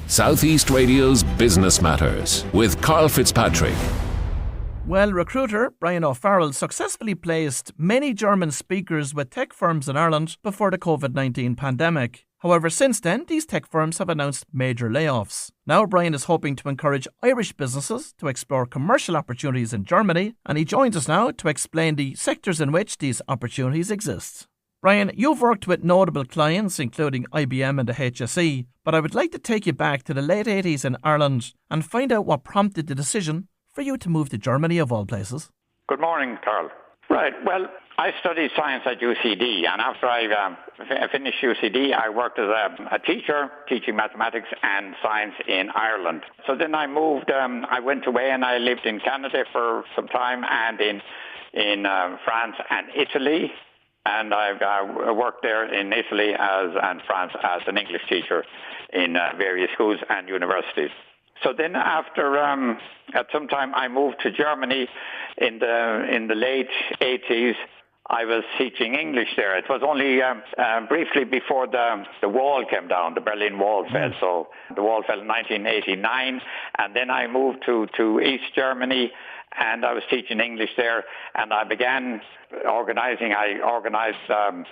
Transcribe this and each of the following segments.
Southeast Radio's Business Matters with Karl Fitzpatrick. Well, recruiter Brian O'Farrell successfully placed many German speakers with tech firms in Ireland before the COVID-19 pandemic. However, since then, these tech firms have announced major layoffs. Now, Brian is hoping to encourage Irish businesses to explore commercial opportunities in Germany, and he joins us now to explain the sectors in which these opportunities exist. Brian, you've worked with notable clients, including IBM and the HSE, but I would like to take you back to the late 80s in Ireland and find out what prompted the decision for you to move to Germany, of all places. Good morning, Karl. Right, well, I studied science at UCD, and after I finished UCD, I worked as a teacher, teaching mathematics and science in Ireland. So then I moved, I went away and I lived in Canada for some time and in France and Italy. And I've worked there in Italy and France as an English teacher in various schools and universities. So then after, at some time, I moved to Germany in the late 80s. I was teaching English there. It was only briefly before the wall came down, the Berlin Wall fell. So the wall fell in 1989. And then I moved to East Germany, and I was teaching English there, and I began organizing. I organized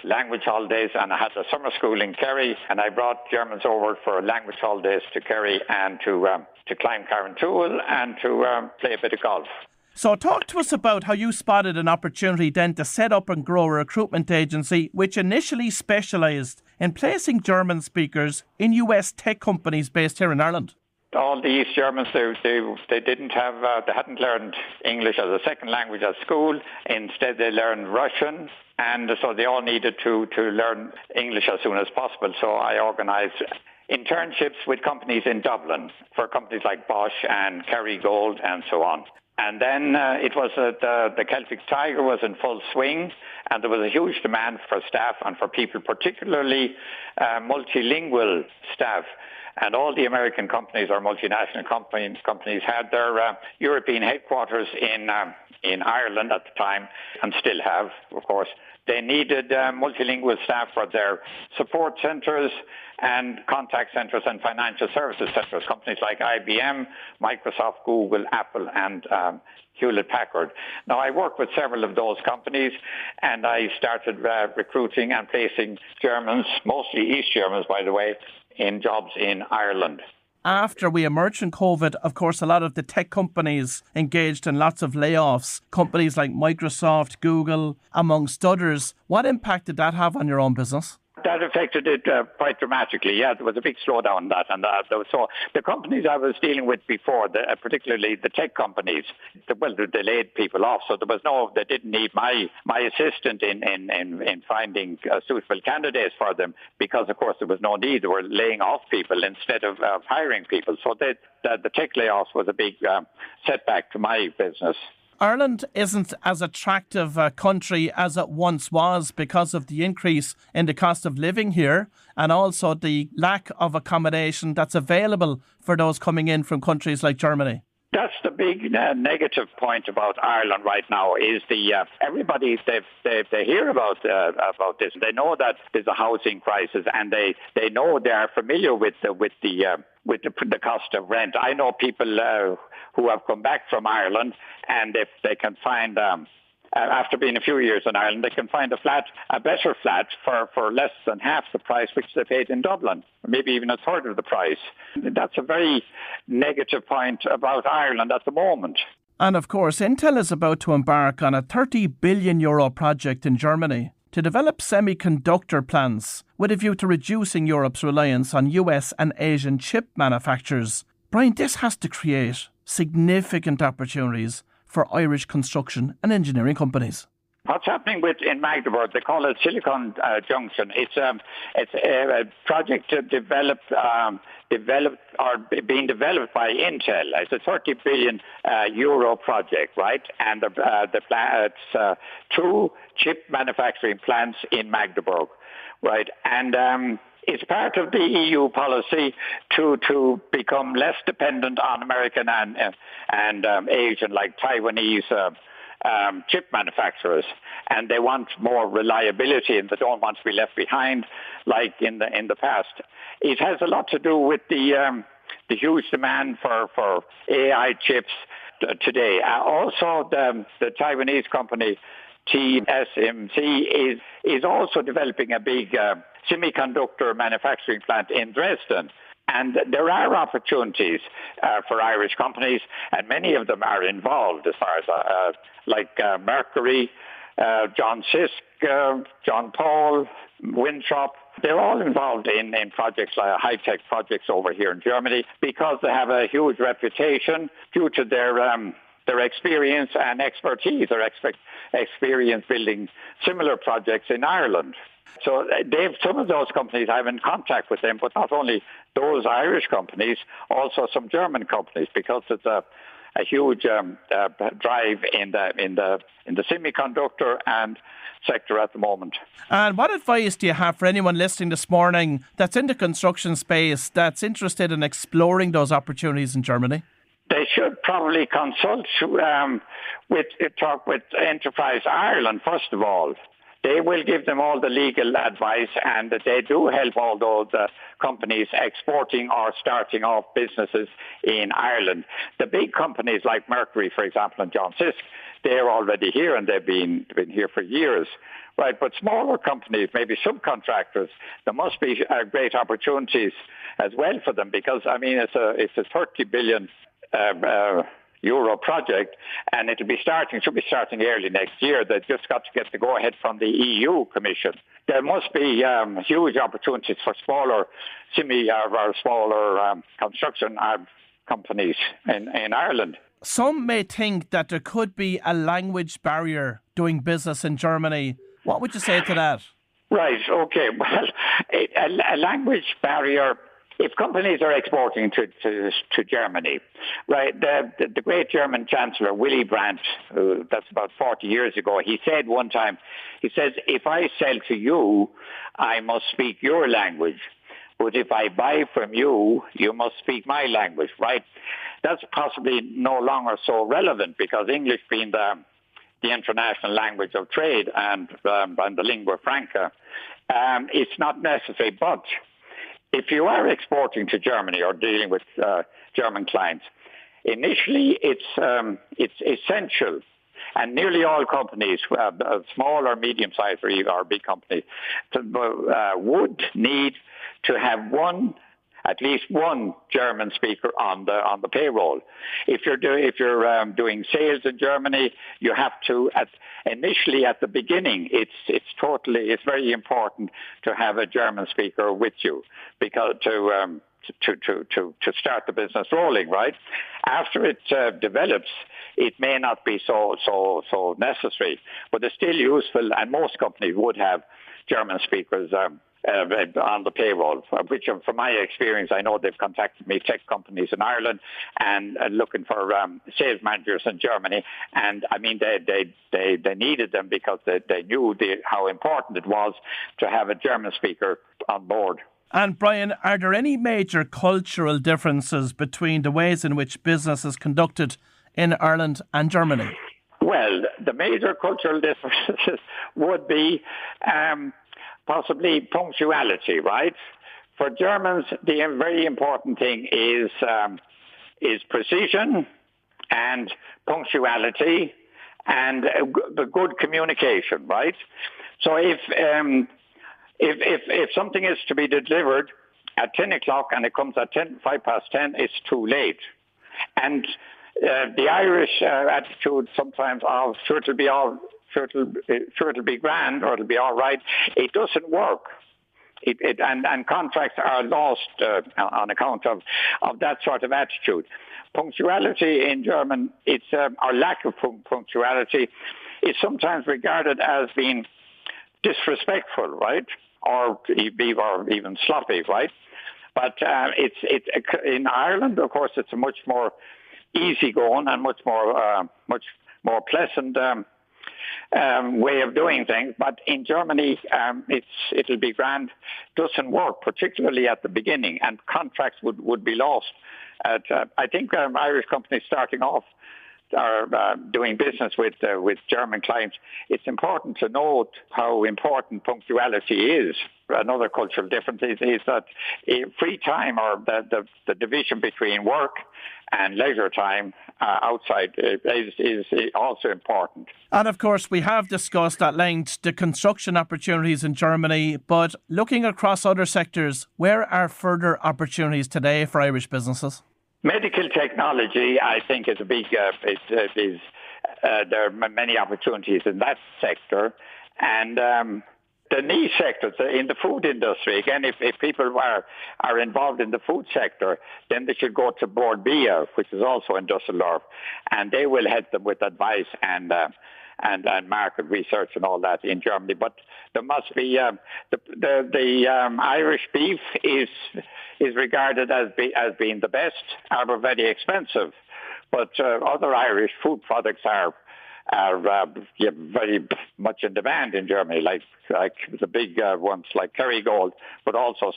language holidays, and I had a summer school in Kerry, and I brought Germans over for language holidays to Kerry and to climb Carrauntoohil and to play a bit of golf. So talk to us about how you spotted an opportunity then to set up and grow a recruitment agency which initially specialised in placing German speakers in US tech companies based here in Ireland. All the East Germans, they didn't have, they hadn't learned English as a second language at school. Instead, they learned Russian, and so they all needed to learn English as soon as possible. So I organised internships with companies in Dublin for companies like Bosch and Kerry Gold and so on. And then it was the Celtic Tiger was in full swing, and there was a huge demand for staff and for people, particularly multilingual staff. And all the American companies or multinational companies had their European headquarters in Ireland at the time, and still have, of course. They needed multilingual staff for their support centres and contact centres and financial services centres, companies like IBM, Microsoft, Google, Apple, and Hewlett-Packard. Now, I worked with several of those companies, and I started recruiting and placing Germans, mostly East Germans, by the way, in jobs in Ireland. After we emerged from COVID, of course, a lot of the tech companies engaged in lots of layoffs, companies like Microsoft, Google, amongst others. What impact did that have on your own business? That affected it quite dramatically. Yeah, there was a big slowdown in that. So the companies I was dealing with before, particularly the tech companies, they laid people off. So they didn't need my assistant in finding suitable candidates for them because, of course, there was no need. They were laying off people instead of hiring people. So the tech layoffs was a big setback to my business. Ireland isn't as attractive a country as it once was because of the increase in the cost of living here and also the lack of accommodation that's available for those coming in from countries like Germany. That's the big negative point about Ireland right now is everybody they hear about this. They know that there's a housing crisis, and they know they are familiar with the cost of rent. I know people who have come back from Ireland, and if they can find after being a few years in Ireland, they can find a better flat for less than half the price which they paid in Dublin, or maybe even a third of the price. That's a very negative point about Ireland at the moment. And of course, Intel is about to embark on a €30 billion project in Germany to develop semiconductor plants with a view to reducing Europe's reliance on US and Asian chip manufacturers. Brian, this has to create significant opportunities for Irish construction and engineering companies. What's happening in Magdeburg, they call it Silicon Junction. It's a project developed or being developed by Intel. It's a €30 billion project, right? And it's 2 chip manufacturing plants in Magdeburg, right? And it's part of the EU policy to become less dependent on American and Asian, like Taiwanese chip manufacturers, and they want more reliability, and they don't want to be left behind like in the past. It has a lot to do with the the huge demand for AI chips today. Also, the Taiwanese company TSMC is also developing a big semiconductor manufacturing plant in Dresden. And there are opportunities for Irish companies, and many of them are involved as far as like Mercury, John Sisk, John Paul, Winthrop. They're all involved in projects like high-tech projects over here in Germany because they have a huge reputation due to their experience and expertise, their experience building similar projects in Ireland. So some of those companies, I'm in contact with them, but not only those Irish companies, also some German companies, because it's a huge drive in the semiconductor and sector at the moment. And what advice do you have for anyone listening this morning that's in the construction space, that's interested in exploring those opportunities in Germany? They should probably consult talk with Enterprise Ireland, first of all. They will give them all the legal advice, and they do help all those companies exporting or starting off businesses in Ireland. The big companies like Mercury, for example, and John Sisk, they're already here and they've been here for years. Right, but smaller companies, maybe subcontractors, there must be great opportunities as well for them because, I mean, it's a 30 billion euro project, and should be starting early next year. They've just got to get the go-ahead from the EU Commission. There must be huge opportunities for smaller construction companies in Ireland. Some may think that there could be a language barrier doing business in Germany. What would you say to that? Right, okay. Well, a language barrier, if companies are exporting to Germany, right, the great German Chancellor, Willy Brandt, that's about 40 years ago, he said one time, he says, if I sell to you, I must speak your language. But if I buy from you, you must speak my language, right? That's possibly no longer so relevant because English being the international language of trade and the lingua franca, it's not necessary. But if you are exporting to Germany or dealing with German clients, initially it's essential, and nearly all companies, small or medium-sized or big companies, would need to have at least one German speaker on the payroll. If you're doing sales in Germany, you have to initially at the beginning. It's very important to have a German speaker with you because to start the business rolling. Right after it develops, it may not be so necessary, but it's still useful, and most companies would have German speakers on the payroll, which from my experience, I know they've contacted me, tech companies in Ireland, and looking for sales managers in Germany. And I mean, they needed them because they knew how important it was to have a German speaker on board. And Brian, are there any major cultural differences between the ways in which business is conducted in Ireland and Germany? Well, the major cultural differences would be possibly punctuality, right? For Germans, the very important thing is precision and punctuality and the good communication, right? So if something is to be delivered at 10 o'clock and it comes at 10:05, it's too late. And the Irish attitude sometimes of sure it'll be grand or it'll be all right. It doesn't work. And contracts are lost on account of that sort of attitude. Punctuality in German, our lack of punctuality is sometimes regarded as being disrespectful, right? Or even sloppy, right? But in Ireland, of course, it's a much more easygoing and much more pleasant way of doing things. But in Germany, it'll be grand. Doesn't work, particularly at the beginning, and contracts would be lost. I think Irish companies starting off are doing business with German clients. It's important to note how important punctuality is. another cultural difference is that free time, or the division between work and leisure time outside is also important. And of course, we have discussed at length the construction opportunities in Germany, but looking across other sectors, where are further opportunities today for Irish businesses? Medical technology, I think, is a big. There are many opportunities in that sector, and the niche sectors in the food industry. Again, if people are involved in the food sector, then they should go to Board BIA, which is also industrial law, and they will help them with advice and market research and all that in Germany. But there must be the Irish beef is regarded as being the best, are very expensive. But other Irish food products are very much in demand in Germany, like the big ones like Kerrygold, but also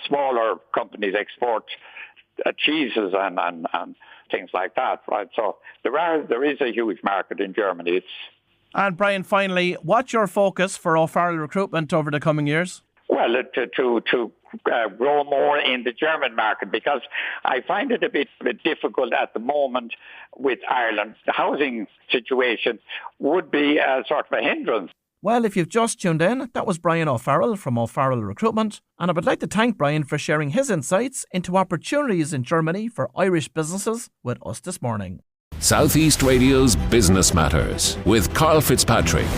smaller companies export cheeses and things like that, right? So there is a huge market in Germany. And Brian, finally, what's your focus for O'Farrell Recruitment over the coming years? Well, to grow more in the German market, because I find it a bit difficult at the moment with Ireland. The housing situation would be a sort of a hindrance. Well, if you've just tuned in, that was Brian O'Farrell from O'Farrell Recruitment. And I would like to thank Brian for sharing his insights into opportunities in Germany for Irish businesses with us this morning. Southeast Radio's Business Matters with Karl Fitzpatrick.